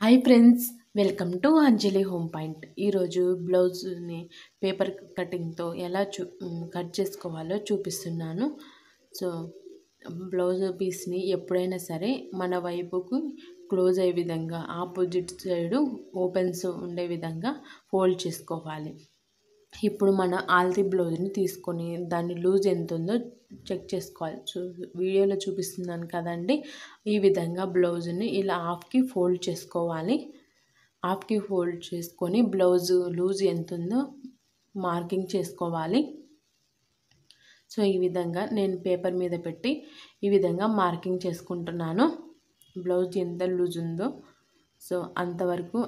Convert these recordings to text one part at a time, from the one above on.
Hi friends, welcome to Anjali home point. ఈరోజు బ్లౌజ్ని paper కటింగ్తో ఎలా కట్ చేసుకోవాలో చూపిస్తున్నాను. సో బ్లౌజ్ పీస్ని ఎప్పుడైనా సరే మన వైపుకు క్లోజ్ అయ్యే విధంగా, ఆపోజిట్ సైడు ఓపెన్స్ ఉండే విధంగా ఫోల్డ్ చేసుకోవాలి. ఇప్పుడు మన ఆల్తీ బ్లౌజ్ని తీసుకొని దాని లూజ్ ఎంత ఉందో చెక్ చేసుకోవాలి. వీడియోలో చూపిస్తున్నాను కదండి, ఈ విధంగా బ్లౌజ్ని ఇలా హాఫ్కి ఫోల్డ్ చేసుకోవాలి. హాఫ్కి ఫోల్డ్ చేసుకొని బ్లౌజ్ లూజ్ ఎంత ఉందో మార్కింగ్ చేసుకోవాలి. సో ఈ విధంగా నేను పేపర్ మీద పెట్టి ఈ విధంగా మార్కింగ్ చేసుకుంటున్నాను. బ్లౌజ్ ఎంత లూజ్ ఉందో సో అంతవరకు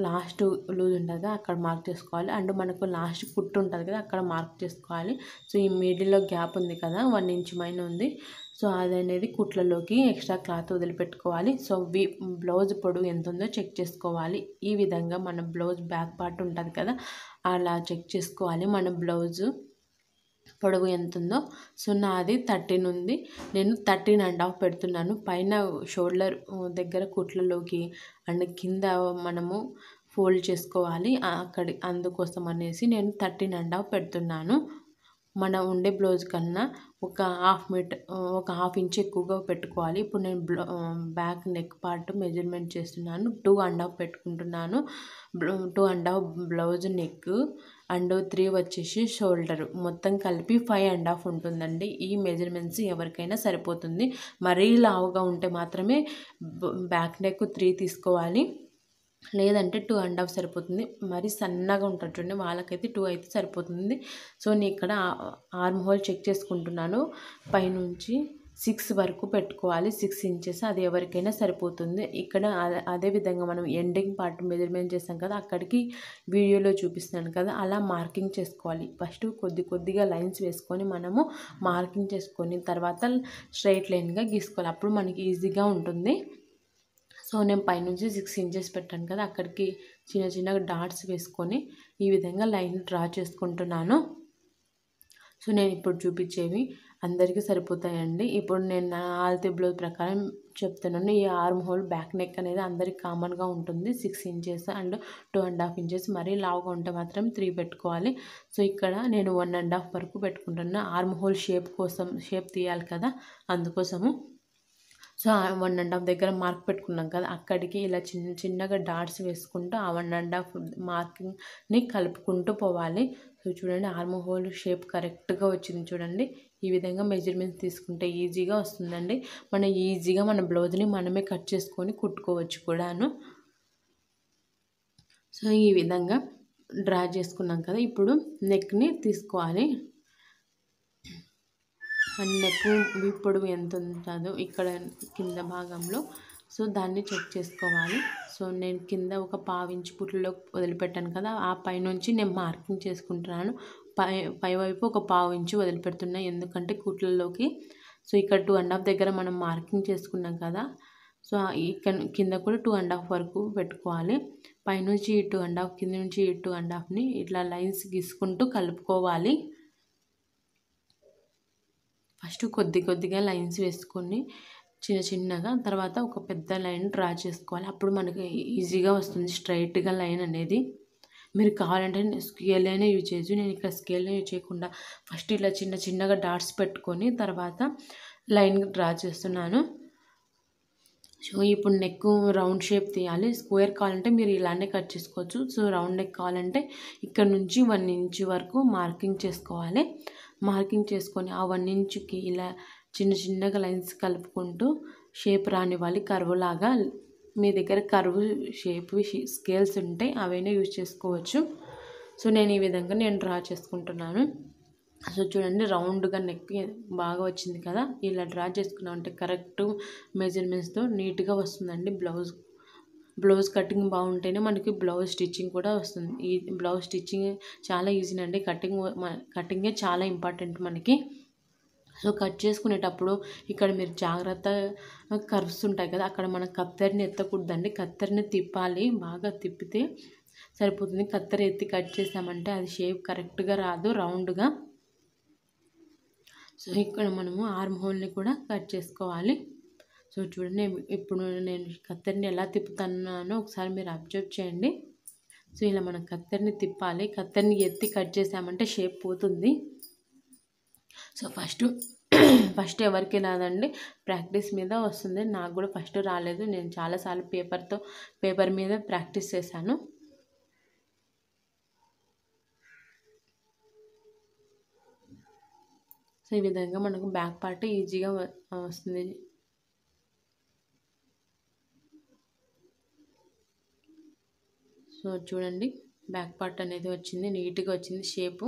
లాస్ట్ లూజ్ ఉంటుంది కదా అక్కడ మార్క్ చేసుకోవాలి. అండ్ మనకు లాస్ట్ కుట్టు ఉంటుంది కదా అక్కడ మార్క్ చేసుకోవాలి. సో ఈ మిడిల్లో గ్యాప్ ఉంది కదా, 1 ఇంచ్ పైన ఉంది. సో అది అనేది కుట్లలోకి ఎక్స్ట్రా క్లాత్ వదిలిపెట్టుకోవాలి. సో బ్లౌజ్ పొడవు ఎంత ఉందో చెక్ చేసుకోవాలి. ఈ విధంగా మన బ్లౌజ్ బ్యాక్ పార్ట్ ఉంటుంది కదా అలా చెక్ చేసుకోవాలి. మన బ్లౌజు పొడవు ఎంత ఉందో. సో నాది 13 ఉంది, నేను 13.5 పెడుతున్నాను. పైన షోల్డర్ దగ్గర కుట్లలోకి అండ్ కింద మనము ఫోల్డ్ చేసుకోవాలి అందుకోసం అనేసి నేను 13.5 పెడుతున్నాను. మన ఉండే బ్లౌజ్ కన్నా ఒక హాఫ్ ఇంచ్ ఎక్కువగా పెట్టుకోవాలి. ఇప్పుడు నేను బ్యాక్ నెక్ పార్ట్ మెజర్మెంట్ చేస్తున్నాను. 2.5 పెట్టుకుంటున్నాను. 2.5 బ్లౌజ్ నెక్ అండ్ 3 వచ్చేసి షోల్డర్, మొత్తం కలిపి 5.5 ఉంటుందండి. ఈ మెజర్మెంట్స్ ఎవరికైనా సరిపోతుంది. మరీ లావుగా ఉంటే మాత్రమే బ్యాక్ నెక్ 3 తీసుకోవాలి, లేదంటే 2.5 సరిపోతుంది. మరి సన్నగా ఉంటారు చూడండి వాళ్ళకైతే 2 అయితే సరిపోతుంది. సో నేను ఇక్కడ ఆర్మ్ హోల్ చెక్ చేసుకుంటున్నాను. పైనుంచి 6 వరకు పెట్టుకోవాలి, 6 ఇంచెస్, అది ఎవరికైనా సరిపోతుంది. ఇక్కడ అదే విధంగా మనం ఎండింగ్ పార్ట్ మెజర్మెంట్ చేస్తాం కదా అక్కడికి వీడియోలో చూపిస్తున్నాను కదా అలా మార్కింగ్ చేసుకోవాలి. ఫస్ట్ కొద్దిగా లైన్స్ వేసుకొని మనము మార్కింగ్ చేసుకొని తర్వాత స్ట్రైట్ లైన్గా గీసుకోవాలి. అప్పుడు మనకి ఈజీగా ఉంటుంది. సో నేను పైనుంచి 6 ఇంచెస్ పెట్టాను కదా అక్కడికి చిన్న డాట్స్ వేసుకొని ఈ విధంగా లైన్ డ్రా చేసుకుంటున్నాను. సో నేను ఇప్పుడు చూపించేవి అందరికీ సరిపోతాయండి. ఇప్పుడు నేను నా ఆల్తీ బ్లౌజ్ ప్రకారం చెప్తున్నాను. ఈ ఆర్మ్ హోల్ బ్యాక్ నెక్ అనేది అందరికి కామన్గా ఉంటుంది, 6 ఇంచెస్ అండ్ 2.5 ఇంచెస్. మరీ లావుగా ఉంటే మాత్రం 3 పెట్టుకోవాలి. సో ఇక్కడ నేను 1.5 వరకు పెట్టుకుంటున్నాను. ఆర్మ్ హోల్ షేప్ తీయాలి కదా అందుకోసము. సో 1.5 దగ్గర మార్క్ పెట్టుకున్నాం కదా అక్కడికి ఇలా చిన్నగా డాట్స్ వేసుకుంటూ ఆ 1.5 మార్కింగ్ని కలుపుకుంటూ పోవాలి. సో చూడండి ఆర్మ్ హోల్ షేప్ కరెక్ట్గా వచ్చింది చూడండి. ఈ విధంగా మెజర్మెంట్స్ తీసుకుంటే ఈజీగా వస్తుందండి. మనం ఈజీగా మన బ్లౌజ్ని మనమే కట్ చేసుకొని కుట్టుకోవచ్చు కూడాను. సో ఈ విధంగా డ్రా చేసుకున్నాం కదా, ఇప్పుడు నెక్ని తీసుకోవాలి. నెక్ పొడవు ఎంత ఉంటుందో ఇక్కడ కింద భాగంలో సో దాన్ని చెక్ చేసుకోవాలి. సో నేను కింద ఒక 1/2 ఇంచ్ కుట్లలో వదిలిపెట్టాను కదా ఆ పైనుంచి నేను మార్కింగ్ చేసుకుంటున్నాను. పై వైపు ఒక 1/2 ఇంచు వదిలిపెడుతున్నాను, ఎందుకంటే కుట్లలోకి. సో ఇక్కడ 2.5 దగ్గర మనం మార్కింగ్ చేసుకున్నాం కదా, సో ఇక్కడ కింద కూడా 2.5 వరకు పెట్టుకోవాలి. పైనుంచి 2.5, కింద నుంచి 2.5ని ఇట్లా లైన్స్ గీసుకుంటూ కలుపుకోవాలి. ఫస్ట్ కొద్దిగా లైన్స్ వేసుకొని చిన్నగా తర్వాత ఒక పెద్ద లైన్ డ్రా చేసుకోవాలి. అప్పుడు మనకి ఈజీగా వస్తుంది స్ట్రైట్గా లైన్ అనేది. మీరు కావాలంటే స్కేల్ అయినా యూజ్ చేయొచ్చు. నేను ఇక్కడ స్కేల్ యూజ్ చేయకుండా ఫస్ట్ ఇలా చిన్నగా డాట్స్ పెట్టుకొని తర్వాత లైన్ డ్రా చేస్తున్నాను. సో ఇప్పుడు నెక్ రౌండ్ షేప్ తీయాలి. స్క్వేర్ కావాలంటే మీరు ఇలానే కట్ చేసుకోవచ్చు. సో రౌండ్ నెక్ కావాలంటే ఇక్కడ నుంచి 1 ఇంచ్ వరకు మార్కింగ్ చేసుకోవాలి. మార్కింగ్ చేసుకొని ఆ 1 ఇంచుకి ఇలా చిన్నగా లైన్స్ కలుపుకుంటూ షేప్ రానివ్వాలి, కర్వ్ లాగా. మీ దగ్గర కర్వ్ షేప్ స్కేల్స్ ఉంటే అవైనా యూజ్ చేసుకోవచ్చు. సో నేను ఈ విధంగా డ్రా చేసుకుంటున్నాను. సో చూడండి రౌండ్గా నెక్ బాగా వచ్చింది కదా, ఇలా డ్రా చేసుకున్నామంటే కరెక్ట్ మెజర్మెంట్స్తో నీట్గా వస్తుందండి బ్లౌజ్ కటింగ్ బాగుంటేనే మనకి బ్లౌజ్ స్టిచ్చింగ్ కూడా వస్తుంది. ఈ బ్లౌజ్ స్టిచ్చింగ్ చాలా ఈజీ అండి, కటింగే చాలా ఇంపార్టెంట్ మనకి. సో కట్ చేసుకునేటప్పుడు ఇక్కడ మీరు జాగ్రత్త, కర్వ్స్ ఉంటాయి కదా అక్కడ మనం కత్తెరని ఎత్తకూడదండి, కత్తెరని తిప్పాలి. బాగా తిప్పితే సరిపోతుంది. కత్తెర ఎత్తి కట్ చేసామంటే అది షేప్ కరెక్ట్గా రాదు రౌండ్గా. సో ఇక్కడ మనము ఆర్మ్ హోల్ని కూడా కట్ చేసుకోవాలి. సో చూడండి ఇప్పుడు నేను కత్తెరని ఎలా తిప్పుతున్నానో ఒకసారి మీరు అబ్జర్వ్ చేయండి. సో ఇలా మనం కత్తెరని తిప్పాలి. కత్తెరని ఎత్తి కట్ చేసామంటే షేప్ పోతుంది. సో ఫస్ట్ ఎవరికి రాదండి, ప్రాక్టీస్ మీద వస్తుంది. నాకు కూడా ఫస్ట్ రాలేదు. నేను చాలాసార్లు పేపర్ మీద ప్రాక్టీస్ చేశాను. సో ఈ విధంగా మనకు బ్యాక్ పార్ట్ ఈజీగా వస్తుంది. సో చూడండి బ్యాక్ పార్ట్ అనేది వచ్చింది, నీట్గా వచ్చింది షేపు.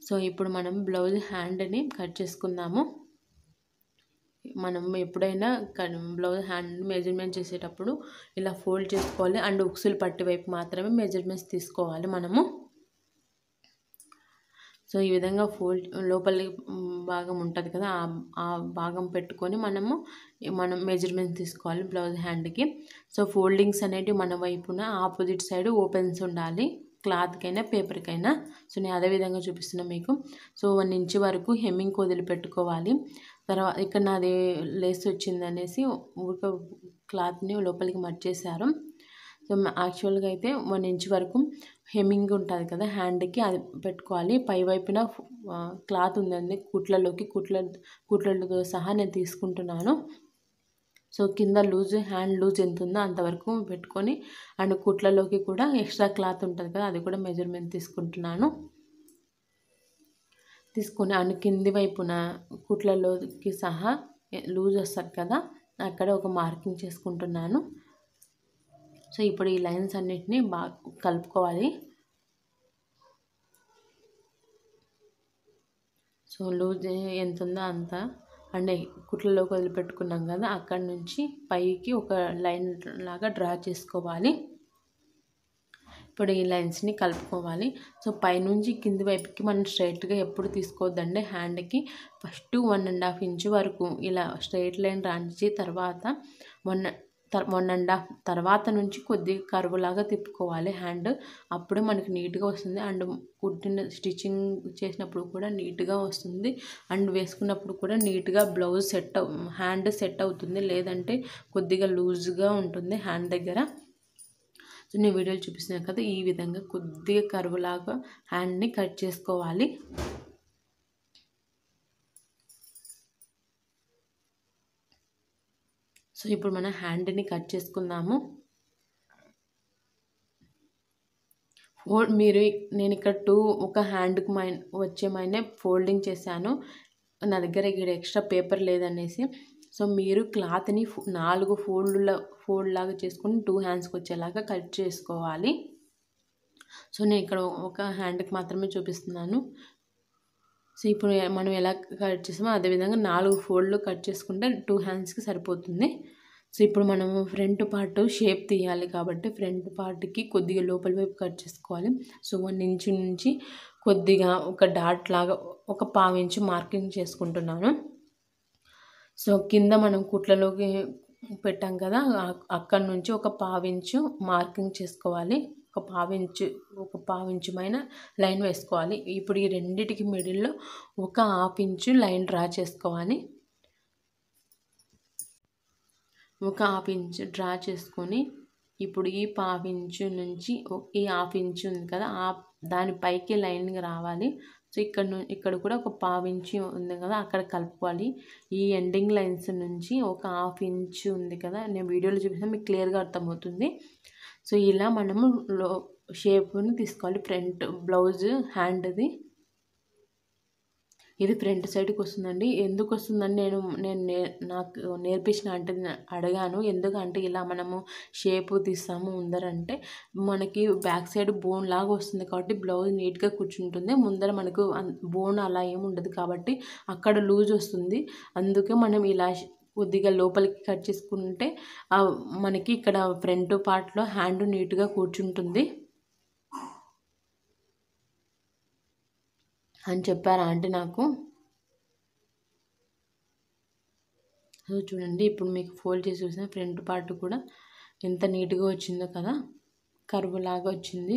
సో ఇప్పుడు మనం బ్లౌజ్ హ్యాండ్ని కట్ చేసుకుందాము. మనం ఎప్పుడైనా బ్లౌజ్ హ్యాండ్ మెజర్మెంట్ చేసేటప్పుడు ఇలా ఫోల్డ్ చేసుకోవాలి. అండ్ ఉక్సులు పట్టి వైపు మాత్రమే మెజర్మెంట్స్ తీసుకోవాలి మనము. సో ఈ విధంగా ఫోల్డ్ లోపలి భాగం ఉంటుంది కదా, ఆ భాగం పెట్టుకొని మనం మెజర్మెంట్ తీసుకోవాలి బ్లౌజ్ హ్యాండ్కి. సో ఫోల్డింగ్స్ అనేటివి మన వైపున ఆపోజిట్ సైడ్ ఓపెన్స్ ఉండాలి, క్లాత్కైనా పేపర్కైనా. సో నేను అదే విధంగా చూపిస్తున్నా మీకు. సో 1 ఇంచ్ వరకు హెమ్మింగ్ వదిలిపెట్టుకోవాలి. తర్వాత ఇక్కడ నాది లేస్ వచ్చింది అనేసి ఊరిక క్లాత్ని లోపలికి మర్చేశారు. సో యాక్చువల్గా అయితే 1 ఇంచ్ వరకు హెమ్మింగ్ ఉంటుంది కదా హ్యాండ్కి, అది పెట్టుకోవాలి. పై వైపున క్లాత్ ఉందండి, కుట్లతో సహా నేను తీసుకుంటున్నాను. సో కింద హ్యాండ్ లూజ్ ఎంత ఉందో అంతవరకు పెట్టుకొని, అండ్ కుట్లలోకి కూడా ఎక్స్ట్రా క్లాత్ ఉంటుంది కదా, అది కూడా మెజర్మెంట్ తీసుకుంటున్నాను. తీసుకొని అండ్ కింది వైపున కుట్లలోకి సహా లూజ్ వస్తుంది కదా, అక్కడ ఒక మార్కింగ్ చేసుకుంటున్నాను. సో ఇప్పుడు ఈ లైన్స్ అన్నిటినీ బాగా కలుపుకోవాలి. సో లూజ్ ఎంత ఉందో అంత, అండ్ కుట్లలోకి వదిలిపెట్టుకున్నాం కదా, అక్కడి నుంచి పైకి ఒక లైన్ లాగా డ్రా చేసుకోవాలి. ఇప్పుడు ఈ లైన్స్ని కలుపుకోవాలి. సో పైనుంచి కింది వైపుకి మనం స్ట్రైట్గా ఎప్పుడు తీసుకోవద్దండి. హ్యాండ్కి ఫస్ట్ 1.5 ఇంచ్ వరకు ఇలా స్ట్రైట్ లైన్ రాంచి తర్వాత 1.5 తర్వాత నుంచి కొద్దిగా కర్వ్ లాగా తిప్పుకోవాలి హ్యాండ్. అప్పుడే మనకి నీట్గా వస్తుంది. అండ్ స్టిచ్చింగ్ చేసినప్పుడు కూడా నీట్గా వస్తుంది. అండ్ వేసుకున్నప్పుడు కూడా నీట్గా హ్యాండ్ సెట్ అవుతుంది. లేదంటే కొద్దిగా లూజ్గా ఉంటుంది హ్యాండ్ దగ్గర. సో నేను వీడియోలు చూపిస్తున్నాను కదా, ఈ విధంగా కొద్దిగా కర్వ్ లాగా హ్యాండ్ని కట్ చేసుకోవాలి. సో ఇప్పుడు మనం హ్యాండ్ని కట్ చేసుకుందాము. నేను ఇక్కడ ఒక హ్యాండ్కి వచ్చేమైనా ఫోల్డింగ్ చేశాను. నా దగ్గర ఇక్కడ ఎక్స్ట్రా పేపర్ లేదనేసి. సో మీరు క్లాత్ని 4 ఫోల్డ్ లాగా చేసుకుని 2 హ్యాండ్స్కి వచ్చేలాగా కట్ చేసుకోవాలి. సో నేను ఇక్కడ ఒక హ్యాండ్కి మాత్రమే చూపిస్తున్నాను. సో ఇప్పుడు మనం ఎలా కట్ చేసామో అదేవిధంగా 4 ఫోల్డ్లు కట్ చేసుకుంటే 2 హ్యాండ్స్కి సరిపోతుంది. సో ఇప్పుడు మనము ఫ్రంట్ పార్ట్ షేప్ తీయాలి కాబట్టి ఫ్రంట్ పార్ట్కి కొద్దిగా లోపల వైపు కట్ చేసుకోవాలి. సో 1 ఇంచ్ నుంచి కొద్దిగా ఒక డాట్ లాగా ఒక 1/2 ఇంచ్ మార్కింగ్ చేసుకుంటున్నాను. సో కింద మనం కుట్లలోకి పెట్టాం కదా, అక్కడి నుంచి ఒక 1/2 ఇంచ్ మార్కింగ్ చేసుకోవాలి. ఒక 1/2 ఇంచ్ పైన లైన్ వేసుకోవాలి. ఇప్పుడు ఈ రెండిటికి మిడిల్లో ఒక 1/2 ఇంచ్ లైన్ డ్రా చేసుకోవాలి. ఒక 1/2 ఇంచ్ డ్రా చేసుకొని ఇప్పుడు ఈ 1/2 ఇంచ్ నుంచి ఈ 1/2 ఇంచ్ ఉంది కదా, దానిపైకి లైన్గా రావాలి. సో ఇక్కడ కూడా ఒక 1/2 ఇంచ్ ఉంది కదా, అక్కడ కలుపుకోవాలి. ఈ ఎండింగ్ లైన్స్ నుంచి ఒక 1/2 ఇంచ్ ఉంది కదా, నేను వీడియోలో చూపిస్తే మీకు క్లియర్గా అర్థమవుతుంది. సో ఇలా మనము షేప్ని తీసుకోవాలి. ఫ్రంట్ బ్లౌజ్ హ్యాండ్ది ఇది ఫ్రంట్ సైడ్కి వస్తుందండి. ఎందుకు వస్తుందని నాకు నేర్పించిన అంటే అడిగాను. ఎందుకంటే ఇలా మనము షేపు తీస్తాము ముందరంటే మనకి బ్యాక్ సైడ్ బోన్ లాగా వస్తుంది కాబట్టి బ్లౌజ్ నీట్గా కూర్చుంటుంది. ముందర మనకు బోన్ అలా ఏమి ఉండదు కాబట్టి అక్కడ లూజ్ వస్తుంది. అందుకే మనం ఇలా కొద్దిగా లోపలికి కట్ చేసుకుంటే మనకి ఇక్కడ ఫ్రంట్ పార్ట్లో హ్యాండ్ నీట్గా కూర్చుంటుంది అని చెప్పారు ఆంటీ నాకు. సో చూడండి ఇప్పుడు మీకు ఫోల్డ్ చేసి చూసిన ఫ్రంట్ పార్ట్ కూడా ఎంత నీట్గా వచ్చిందో కదా, కర్వ్ లాగా వచ్చింది.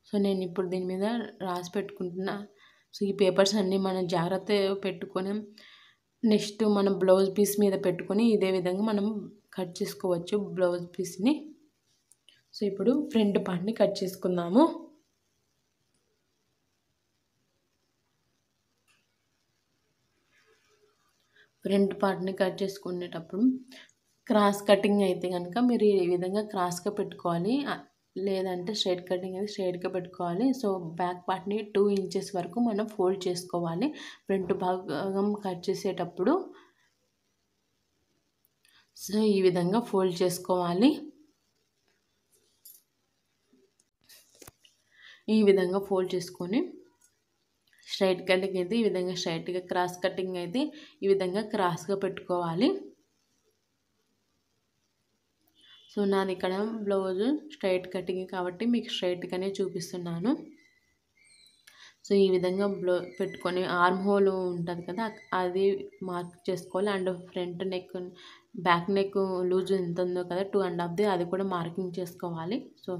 సో నేను ఇప్పుడు దీని మీద రాసి పెట్టుకుంటున్నా. సో ఈ పేపర్స్ అన్నీ మనం జాగ్రత్తగా పెట్టుకొని నెక్స్ట్ మనం బ్లౌజ్ పీస్ మీద పెట్టుకొని ఇదే విధంగా మనం కట్ చేసుకోవచ్చు బ్లౌజ్ పీస్ని. సో ఇప్పుడు ఫ్రంట్ పార్ట్ని కట్ చేసుకుందాము. ఫ్రంట్ పార్ట్ని కట్ చేసుకునేటప్పుడు క్రాస్ కటింగ్ అయితే కనుక మీరు ఈ విధంగా క్రాస్గా పెట్టుకోవాలి, లేదంటే స్ట్రైట్ కటింగ్ అయితే స్ట్రైట్గా పెట్టుకోవాలి. సో బ్యాక్ పార్ట్ని 2 ఇంచెస్ వరకు మనం ఫోల్డ్ చేసుకోవాలి ఫ్రంట్ భాగం కట్ చేసేటప్పుడు. సో ఈ విధంగా ఫోల్డ్ చేసుకోవాలి. ఈ విధంగా ఫోల్డ్ చేసుకొని స్ట్రైట్ కటింగ్ అయితే ఈ విధంగా స్ట్రైట్గా, క్రాస్ కటింగ్ అయితే ఈ విధంగా క్రాస్గా పెట్టుకోవాలి. సో నాది ఇక్కడ బ్లౌజ్ స్ట్రైట్ కటింగ్ కాబట్టి మీకు స్ట్రైట్గానే చూపిస్తున్నాను. సో ఈ విధంగా పెట్టుకొని ఆర్మ్ హోల్ ఉంటుంది కదా అది మార్క్ చేసుకోవాలి. And front neck, back neck loose ఎంత ఉందో కదా 2.5 అది కూడా మార్కింగ్ చేసుకోవాలి. సో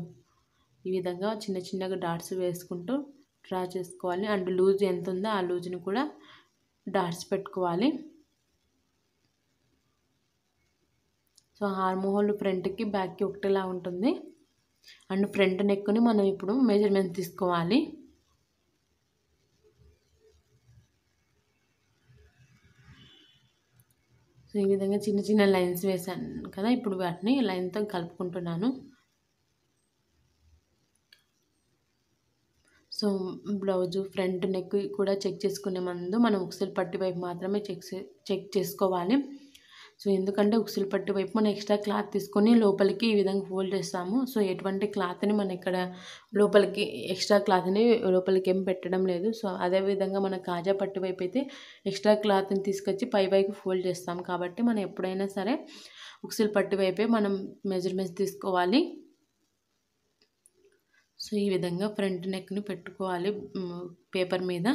ఈ విధంగా చిన్న చిన్నగా డాట్స్ వేసుకుంటూ డ్రా చేసుకోవాలి. అండ్ లూజ్ ఎంత ఉందో ఆ లూజ్ని కూడా డాట్స్ పెట్టుకోవాలి. సో ఆర్మ్ హోల్ ఫ్రంట్కి బ్యాక్కి ఒకటిలా ఉంటుంది. అండ్ ఫ్రంట్ నెక్ని మనం ఇప్పుడు మెజర్మెంట్ తీసుకోవాలి. సో ఈ విధంగా చిన్న చిన్న లైన్స్ వేసాను కదా, ఇప్పుడు వాటిని లైన్తో కలుపుకుంటున్నాను. సో బ్లౌజు ఫ్రంట్ నెక్ కూడా చెక్ చేసుకునే ముందు మనం ఉక్సులు పట్టి వైపు మాత్రమే చెక్ చేసుకోవాలి. సో ఎందుకంటే ఉక్సులు పట్టి వైపు మనం ఎక్స్ట్రా క్లాత్ తీసుకొని లోపలికి ఈ విధంగా ఫోల్డ్ చేస్తాము. సో ఎటువంటి క్లాత్ని మనం ఇక్కడ లోపలికి ఎక్స్ట్రా క్లాత్ని లోపలికి ఏం పెట్టడం లేదు. సో అదేవిధంగా మన కాజా పట్టి వైపు అయితే ఎక్స్ట్రా క్లాత్ని తీసుకొచ్చి పై వైపు ఫోల్డ్ చేస్తాం కాబట్టి మనం ఎప్పుడైనా సరే ఉక్సులు పట్టి వైపే మనం మెజర్మెంట్స్ తీసుకోవాలి. సో ఈ విధంగా ఫ్రంట్ నెక్ని పెట్టుకోవాలి పేపర్ మీద.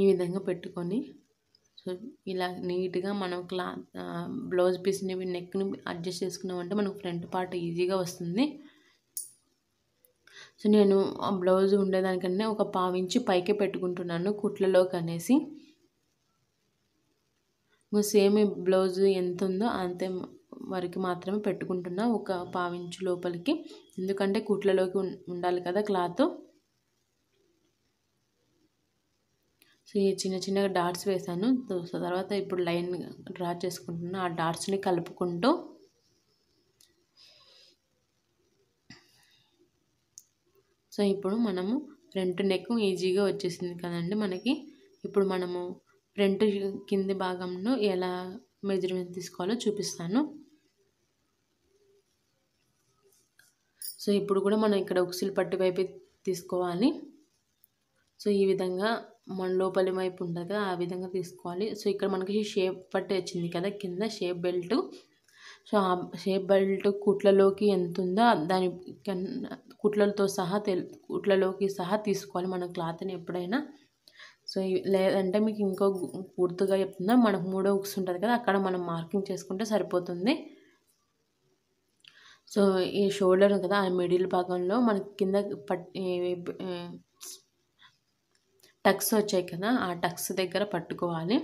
ఈ విధంగా పెట్టుకొని సో ఇలా నీట్గా మనం బ్లౌజ్ పీస్ని నెక్ని అడ్జస్ట్ చేసుకున్నామంటే మనకు ఫ్రంట్ పార్ట్ ఈజీగా వస్తుంది. సో నేను ఆ బ్లౌజ్ ఉండేదానికన్నా ఒక 1/2 ఇంచు పైకే పెట్టుకుంటున్నాను కుట్లలోకి అనేసి. సేమ్ బ్లౌజ్ ఎంత ఉందో అంతే వరకు మాత్రమే పెట్టుకుంటున్నా, ఒక 1/2 ఇంచు లోపలికి, ఎందుకంటే కుట్లలోకి ఉండాలి కదా క్లాత్. సో ఈ చిన్న చిన్నగా డాట్స్ వేసాను. సో తర్వాత ఇప్పుడు లైన్ డ్రా చేసుకుంటున్నా. ఆ డాట్స్ని కలుపుకుంటూ సో ఇప్పుడు మనము ఫ్రంట్ నెక్ ఈజీగా వచ్చేసింది కదండి మనకి. ఇప్పుడు మనము ఫ్రంట్ కింది భాగంలో ఎలా మెజర్మెంట్ తీసుకోవాలో చూపిస్తాను. సో ఇప్పుడు కూడా మనం ఇక్కడ ఉక్సులు పట్టి వైపు తీసుకోవాలి. సో ఈ విధంగా మన లోపలి వైపు ఉంటుంది కదా ఆ విధంగా తీసుకోవాలి. సో ఇక్కడ మనకి షేప్ పట్టి వచ్చింది కదా కింద షేప్ బెల్ట్. సో ఆ షేప్ బెల్ట్ కుట్లలోకి ఎంత ఉందో దాని కుట్లతో సహా కుట్లలోకి సహా తీసుకోవాలి మన క్లాత్ని ఎప్పుడైనా. సో లేదంటే మీకు ఇంకో గుర్తుగా చెప్తుందా, మనకు 3వ ఉక్స్ ఉంటుంది కదా అక్కడ మనం మార్కింగ్ చేసుకుంటే సరిపోతుంది. సో ఈ షోల్డర్ కదా ఆ మిడిల్ భాగంలో మనకి కింద టక్స్ వచ్చాయి కదా ఆ టక్స్ దగ్గర పట్టుకోవాలి.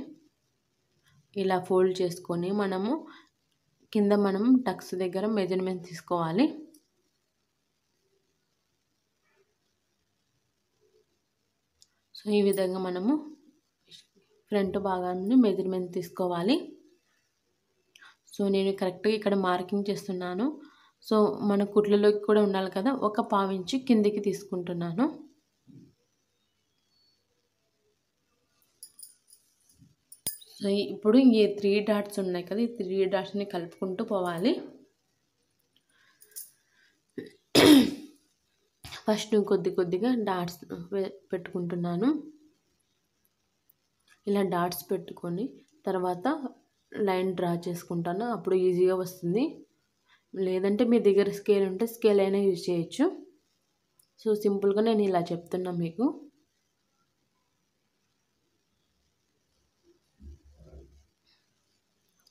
ఇలా ఫోల్డ్ చేసుకొని మనము కింద మనం టక్స్ దగ్గర మెజర్మెంట్ తీసుకోవాలి. సో ఈ విధంగా మనము ఫ్రంట్ భాగాన్ని మెజర్మెంట్ తీసుకోవాలి. సో నేను కరెక్ట్గా ఇక్కడ మార్కింగ్ చేస్తున్నాను. సో మన కుట్లలోకి కూడా ఉండాలి కదా, ఒక 1/2 ఇంచు కిందికి తీసుకుంటున్నాను. సో ఇప్పుడు ఈ 3 డాట్స్ ఉన్నాయి కదా ఈ 3 డాట్స్ని కలుపుకుంటూ పోవాలి. ఫస్ట్ కొద్దిగా డాట్స్ పెట్టుకుంటున్నాను. ఇలా డాట్స్ పెట్టుకొని తర్వాత లైన్ డ్రా చేసుకుంటాను, అప్పుడు ఈజీగా వస్తుంది. లేదంటే మీ దగ్గర స్కేల్ ఉంటే స్కేల్ అయినా యూజ్ చేయొచ్చు. సో సింపుల్గా నేను ఇలా చెప్తున్నా మీకు.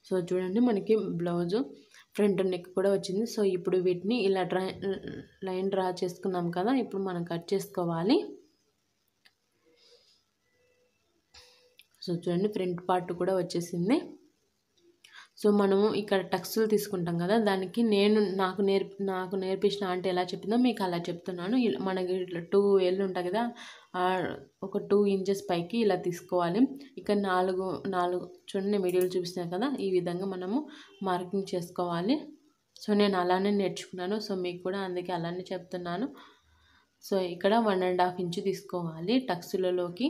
సో చూడండి మనకి బ్లౌజు ఫ్రంట్ నెక్ కూడా వచ్చింది. సో ఇప్పుడు వీటిని ఇలా లైన్ డ్రా చేసుకున్నాం కదా, ఇప్పుడు మనం కట్ చేసుకోవాలి. సో చూడండి ఫ్రంట్ పార్ట్ కూడా వచ్చేసింది. సో మనము ఇక్కడ టక్స్లు తీసుకుంటాం కదా, దానికి నాకు నేర్పించిన ఆంటీ ఎలా చెప్పిందో మీకు అలా చెప్తున్నాను. మనకి ఇట్లా 2 వేళ్ళు ఉంటాయి కదా, ఒక 2 ఇంచెస్ పైకి ఇలా తీసుకోవాలి. ఇక్కడ 4 చూడండి వీడియోలు చూపిస్తున్నాను కదా, ఈ విధంగా మనము మార్కింగ్ చేసుకోవాలి. సో నేను అలానే నేర్చుకున్నాను. సో మీకు కూడా అందుకే అలానే చెప్తున్నాను. సో ఇక్కడ 1.5 ఇంచు తీసుకోవాలి టక్స్లలోకి.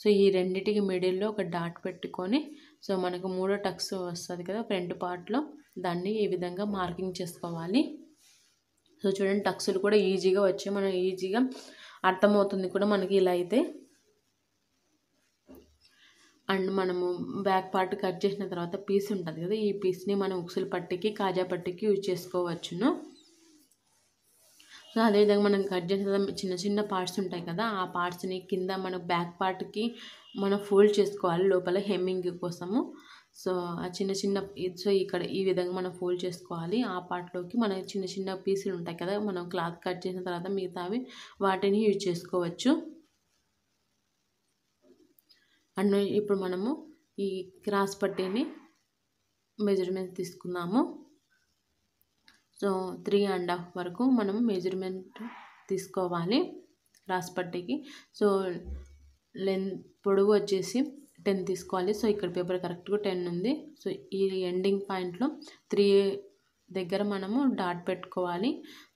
సో ఈ రెండిటికి మిడిల్లో ఒక డాట్ పెట్టుకొని, సో మనకు 3 టక్స్ వస్తుంది కదా ఫ్రంట్ పార్ట్లో, దాన్ని ఈ విధంగా మార్కింగ్ చేసుకోవాలి. సో చూడండి టక్స్లు కూడా ఈజీగా వచ్చాయి, మనం ఈజీగా అర్థమవుతుంది కూడా మనకి ఇలా అయితే. అండ్ మనము బ్యాక్ పార్ట్ కట్ చేసిన తర్వాత పీస్ ఉంటుంది కదా, ఈ పీస్ని మనం ఉక్సుల పట్టికి కాజా పట్టికి యూజ్ చేసుకోవచ్చును. సో అదేవిధంగా మనం కట్ చేసిన చిన్న చిన్న పార్ట్స్ ఉంటాయి కదా, ఆ పార్ట్స్ని కింద మన బ్యాక్ పార్ట్కి మనం ఫోల్డ్ చేసుకోవాలి లోపల హెమ్మింగ్ కోసము. సో ఆ సో ఇక్కడ ఈ విధంగా మనం ఫోల్డ్ చేసుకోవాలి. ఆ పార్ట్లోకి మన చిన్న చిన్న పీసులు ఉంటాయి కదా, మనం క్లాత్ కట్ చేసిన తర్వాత మిగతావి వాటిని యూజ్ చేసుకోవచ్చు. అండ్ ఇప్పుడు మనము ఈ క్రాస్ పట్టీని మెజర్మెంట్ తీసుకున్నాము. సో 3.5 వరకు మనం మెజర్మెంట్ తీసుకోవాలి క్రాస్ పట్టీకి. సో పొడవు వచ్చేసి 10 తీసుకోవాలి. సో ఇక్కడ పేపర్ కరెక్ట్గా 10 ఉంది. సో ఈ ఎండింగ్ పాయింట్లో 3 దగ్గర మనము డాట్ పెట్టుకోవాలి.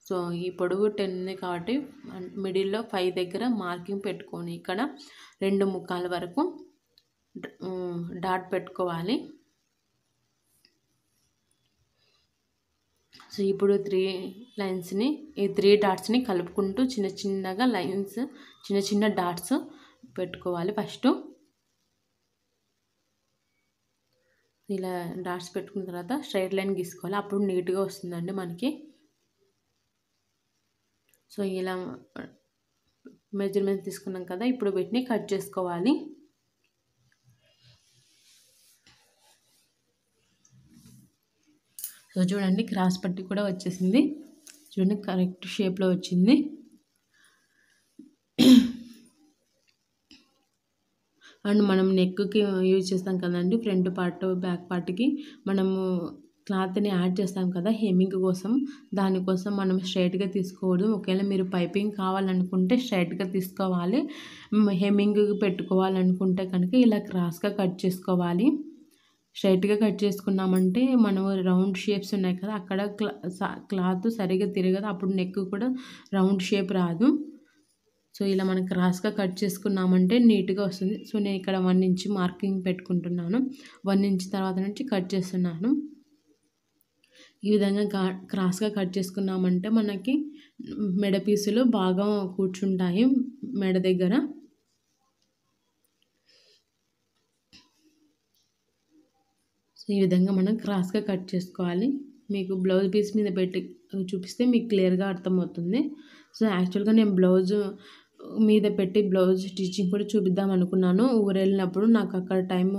సో ఈ పొడవు 10 ఉంది కాబట్టి మిడిల్లో 5 దగ్గర మార్కింగ్ పెట్టుకొని ఇక్కడ 2.25 వరకు డాట్ పెట్టుకోవాలి. సో ఇప్పుడు 3 లైన్స్ని, ఈ 3 డాట్స్ని కలుపుకుంటూ చిన్న చిన్నగా లైన్స్, చిన్న చిన్న డాట్స్ పెట్టుకోవాలి. ఫస్ట్ ఇలా డాట్స్ పెట్టుకున్న తర్వాత స్ట్రైట్ లైన్ గీసుకోవాలి, అప్పుడు నీట్గా వస్తుందండి మనకి. సో ఇలా మెజర్మెంట్ తీసుకున్నాం కదా, ఇప్పుడు వీటిని కట్ చేసుకోవాలి. సో చూడండి క్రాస్ పట్టి కూడా వచ్చేసింది, చూడండి కరెక్ట్ షేప్లో వచ్చింది. అండ్ మనం నెక్కి యూజ్ చేస్తాం కదండి, ఫ్రంట్ పార్ట్ బ్యాక్ పార్ట్కి మనము క్లాత్ని యాడ్ చేస్తాం కదా హెమ్మింగ్ కోసం, దానికోసం మనం స్ట్రైట్గా తీసుకోకూడదు. ఒకవేళ మీరు పైపింగ్ కావాలనుకుంటే స్ట్రైట్గా తీసుకోవాలి, హెమ్మింగ్ పెట్టుకోవాలనుకుంటే కనుక ఇలా క్రాస్గా కట్ చేసుకోవాలి. స్ట్రైట్గా కట్ చేసుకున్నామంటే మనం రౌండ్ షేప్స్ ఉన్నాయి కదా, అక్కడ క్లాత్ సరిగా తిరగదు, అప్పుడు నెక్ కూడా రౌండ్ షేప్ రాదు. సో ఇలా మనం క్రాస్గా కట్ చేసుకున్నామంటే నీట్గా వస్తుంది. సో నేను ఇక్కడ 1 ఇంచ్ మార్కింగ్ పెట్టుకుంటున్నాను, 1 ఇంచ్ తర్వాత నుంచి కట్ చేస్తున్నాను. ఈ విధంగా క్రాస్గా కట్ చేసుకున్నామంటే మనకి మెడ పీసులు బాగా కూర్చుంటాయి మెడ దగ్గర. ఈ విధంగా మనం క్రాస్గా కట్ చేసుకోవాలి. మీకు బ్లౌజ్ పీస్ మీద పెట్టి చూపిస్తే మీకు క్లియర్గా అర్థమవుతుంది. సో యాక్చువల్గా నేను బ్లౌజ్ మీద పెట్టి బ్లౌజ్ స్టిచ్చింగ్ కూడా చూపిద్దాం అనుకున్నాను. ఊరు వెళ్ళినప్పుడు నాకు అక్కడ టైం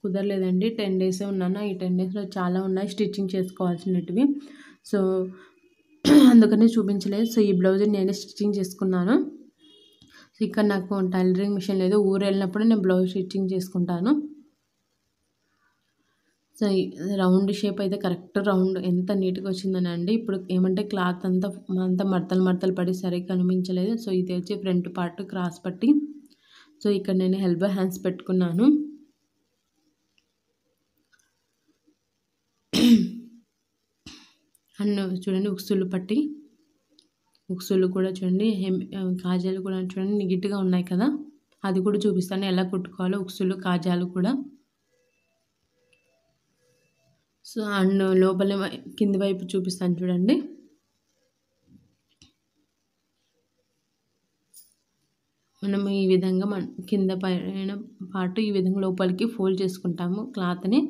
కుదరలేదండి, 10 డేసే ఉన్నాను. ఈ 10 డేస్లో చాలా ఉన్నాయి స్టిచ్చింగ్ చేసుకోవాల్సినవి. సో అందుకని చూపించలేదు. సో ఈ బ్లౌజ్ నేనే స్టిచ్చింగ్ చేసుకున్నాను. సో ఇక్కడ నాకు టైలరింగ్ మిషన్ లేదు, ఊరు వెళ్ళినప్పుడు నేను బ్లౌజ్ స్టిచ్చింగ్ చేసుకుంటాను. సో రౌండ్ షేప్ అయితే కరెక్ట్ రౌండ్ ఎంత నీట్గా వచ్చిందని అండి. ఇప్పుడు ఏమంటే క్లాత్ అంతా మడతలు పడి సరిగ్గా కనిపించలేదు. సో ఇది వచ్చి ఫ్రంట్ పార్ట్ క్రాస్ పట్టి. సో ఇక్కడ నేను ఎల్బో హ్యాండ్స్ పెట్టుకున్నాను. అండ్ చూడండి ఉక్సులు పట్టి, ఉక్సులు కూడా చూడండి, కాజాలు కూడా చూడండి నీట్గా ఉన్నాయి కదా, అది కూడా చూపిస్తాను ఎలా కుట్టుకోవాలో ఉక్సులు కాజాలు కూడా. సో అండ్ లోపల కింది వైపు చూపిస్తాను చూడండి. మనం ఈ విధంగా కింద పైన పార్ట్ ఈ విధంగా లోపలికి ఫోల్డ్ చేసుకుంటాము క్లాత్ని.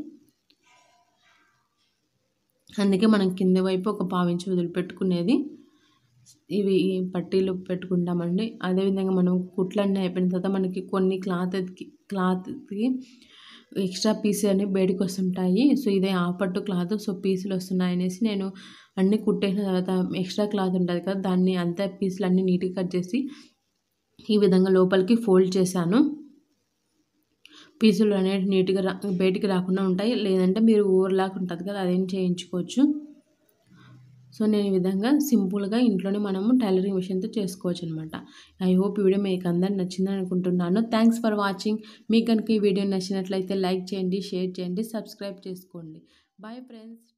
అందుకే మనం కింద వైపు ఒక 1/4 ఇంచు వదిలిపెట్టుకునేది, ఇవి పట్టీలు పెట్టుకుంటామండి. అదేవిధంగా మనం కుట్లన్నీ అయిపోయిన తర్వాత మనకి కొన్ని క్లాత్కి ఎక్స్ట్రా పీస్ అని బయటకు వస్తుంటాయి. సో ఇదే ఆపట్టు క్లాత్, సో పీసులు వస్తున్నాయనేసి నేను అన్నీ కుట్టేసిన తర్వాత ఎక్స్ట్రా క్లాత్ ఉంటుంది కదా, దాన్ని అంతా పీసులు అన్నీ నీట్గా కట్ చేసి ఈ విధంగా లోపలికి ఫోల్డ్ చేశాను. పీసులు అనేవి నీట్గా బయటికి రాకుండా ఉంటాయి. లేదంటే మీరు ఓవర్లాక్ ఉంటుంది కదా, అదేం చేయించుకోవచ్చు. సో నేను ఈ విధంగా సింపుల్గా ఇంట్లోనే మనము టైలరింగ్ మిషన్తో చేసుకోవచ్చు అనమాట. ఐ హోప్ ఈ వీడియో మీకు అందరికి నచ్చిందని అనుకుంటున్నాను. Thanks for watching. మీకు కనుక ఈ వీడియో నచ్చినట్లయితే లైక్ చేయండి, షేర్ చేయండి, సబ్స్క్రైబ్ చేసుకోండి. Bye friends.